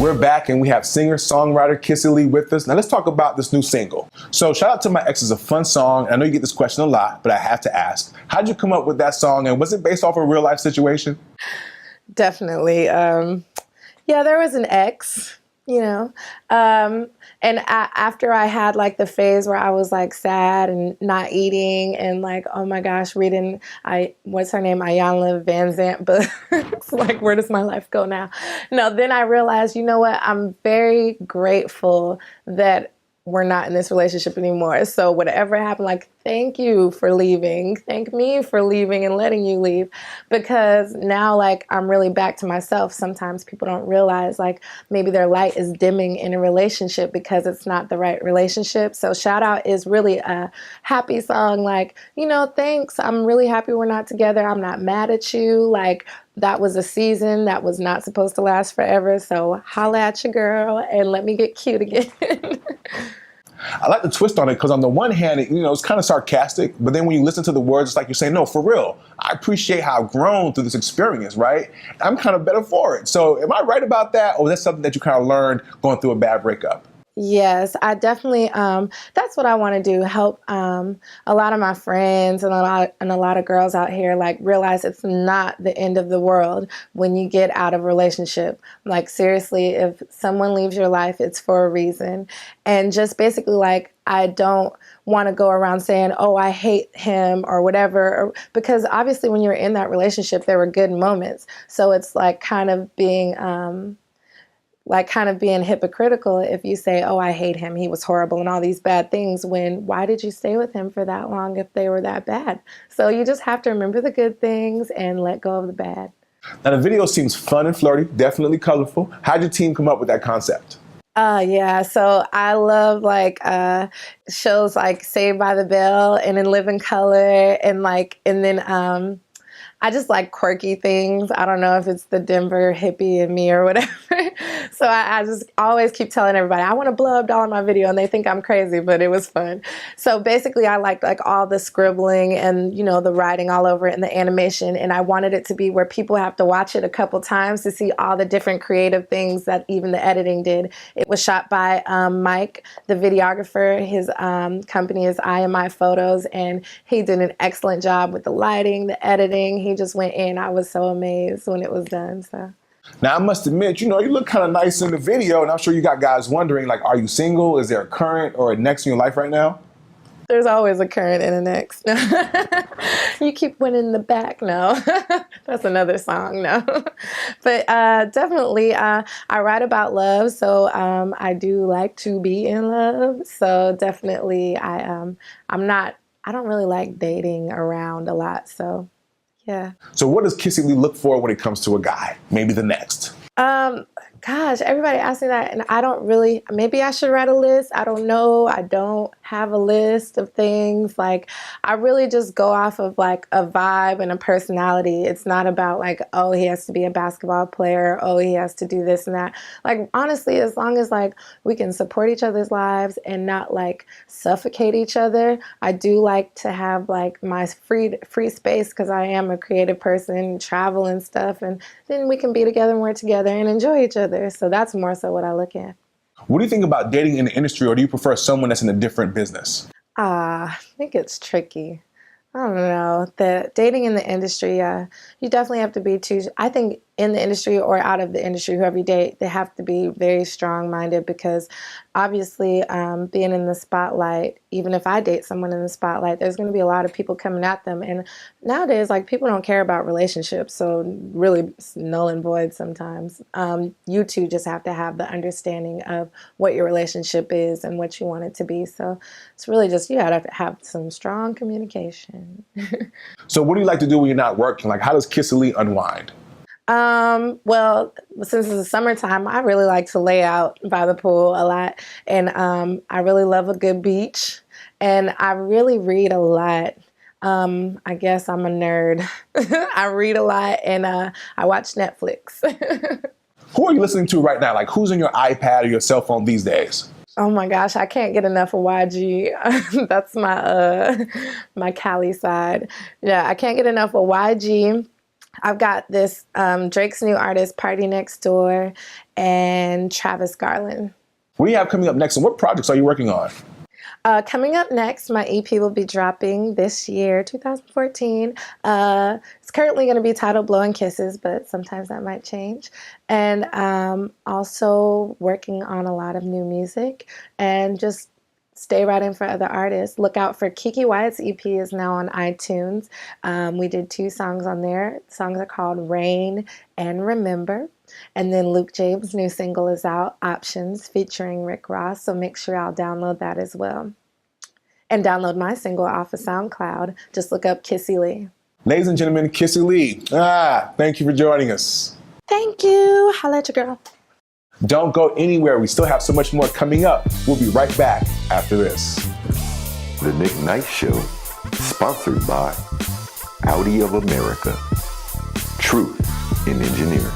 We're back and we have singer-songwriter Kissie Lee with us. Now let's talk about this new single. So Shout Out To My Ex is a fun song. I know you get this question a lot, but I have to ask, how'd you come up with that song, and was it based off a real life situation? Definitely. Yeah, there was an ex, you know. And after I had like the phase where I was like sad and not eating and like, oh my gosh, reading, what's her name? Ayanna Van Zant books. Like, where does my life go now? No, then I realized, you know what? I'm very grateful that we're not in this relationship anymore. So whatever happened, like, thank you for leaving. Thank me for leaving and letting you leave. Because now, like, I'm really back to myself. Sometimes people don't realize, like, maybe their light is dimming in a relationship because it's not the right relationship. So Shout Out is really a happy song. Like, you know, thanks. I'm really happy we're not together. I'm not mad at you. Like, that was a season that was not supposed to last forever. So holla at your girl and let me get cute again. I like the twist on it because on the one hand, it's kind of sarcastic, but then when you listen to the words, it's like you're saying, no, for real, I appreciate how I've grown through this experience, right? I'm kind of better for it. So am I right about that? Or is that something that you kind of learned going through a bad breakup? Yes, I definitely, that's what I want to do, help a lot of my friends and a lot of girls out here, like, realize it's not the end of the world when you get out of a relationship. Like, seriously, if someone leaves your life, it's for a reason. And just basically, like, I don't want to go around saying, oh, I hate him or whatever, because obviously when you were in that relationship, there were good moments. So it's like kind of being hypocritical if you say, oh, I hate him, he was horrible and all these bad things, when why did you stay with him for that long if they were that bad? So you just have to remember the good things and let go of the bad. Now the video seems fun and flirty, definitely colorful. How'd your team come up with that concept? Yeah, so I love like shows like Saved by the Bell and In Living Color, and then I just like quirky things. I don't know if it's the Denver hippie in me or whatever. So I just always keep telling everybody, I want a blow up doll in my video, and they think I'm crazy, but it was fun. So basically I liked like all the scribbling and, the writing all over it and the animation. And I wanted it to be where people have to watch it a couple times to see all the different creative things that even the editing did. It was shot by Mike, the videographer. His company is I Am My Photos, and he did an excellent job with the lighting, the editing. He just went in. I was so amazed when it was done. So. Now, I must admit, you look kind of nice in the video, and I'm sure you got guys wondering, like, are you single? Is there a current or a next in your life right now? There's always a current and a next. No. You keep winning the back. No, that's another song. No, but definitely, I write about love, so I do like to be in love. So definitely, I don't really like dating around a lot. So. Yeah. So what does Kissie Lee look for when it comes to a guy? Maybe the next. Gosh, everybody asks me that, and I don't really, maybe I should write a list. I don't know. I don't have a list of things. Like, I really just go off of like a vibe and a personality. It's not about like, oh, he has to be a basketball player. Oh, he has to do this and that. Like, honestly, as long as like we can support each other's lives and not like suffocate each other. I do like to have like my free space because I am a creative person, travel and stuff. And then we can be together and work together and enjoy each other. So that's more so what I look at. What do you think about dating in the industry, or do you prefer someone that's in a different business? I think it's tricky. I don't know. The dating in the industry, you definitely have to be I think in the industry or out of the industry, whoever you date, they have to be very strong-minded, because obviously being in the spotlight, even if I date someone in the spotlight, there's going to be a lot of people coming at them. And nowadays, like, people don't care about relationships, so really it's null and void sometimes. You two just have to have the understanding of what your relationship is and what you want it to be. So it's really just, you got to have some strong communication. So what do you like to do when you're not working? Like, how does Kissie Lee unwind? Well, since it's the summertime, I really like to lay out by the pool a lot. And I really love a good beach. And I really read a lot. I guess I'm a nerd. I read a lot, and I watch Netflix. Who are you listening to right now? Like, who's on your iPad or your cell phone these days? Oh my gosh, I can't get enough of YG. That's my Cali side. Yeah, I can't get enough of YG. I've got this Drake's new artist, Party Next Door, and Travis Garland. What do you have coming up next, and what projects are you working on? Coming up next, my EP will be dropping this year, 2014. It's currently going to be titled Blowing Kisses, but sometimes that might change. And also working on a lot of new music and just stay writing for other artists. Look out for Keke Wyatt's EP is now on iTunes. We did 2 songs on there. The songs are called Rain and Remember. And then Luke James' new single is out, Options, featuring Rick Ross. So make sure y'all download that as well. And download my single off of SoundCloud. Just look up Kissie Lee. Ladies and gentlemen, Kissie Lee. Thank you for joining us. Thank you. Holla at your girl. Don't go anywhere. We still have so much more coming up. We'll be right back after this. The Nick Knight Show, sponsored by Audi of America. Truth in Engineering.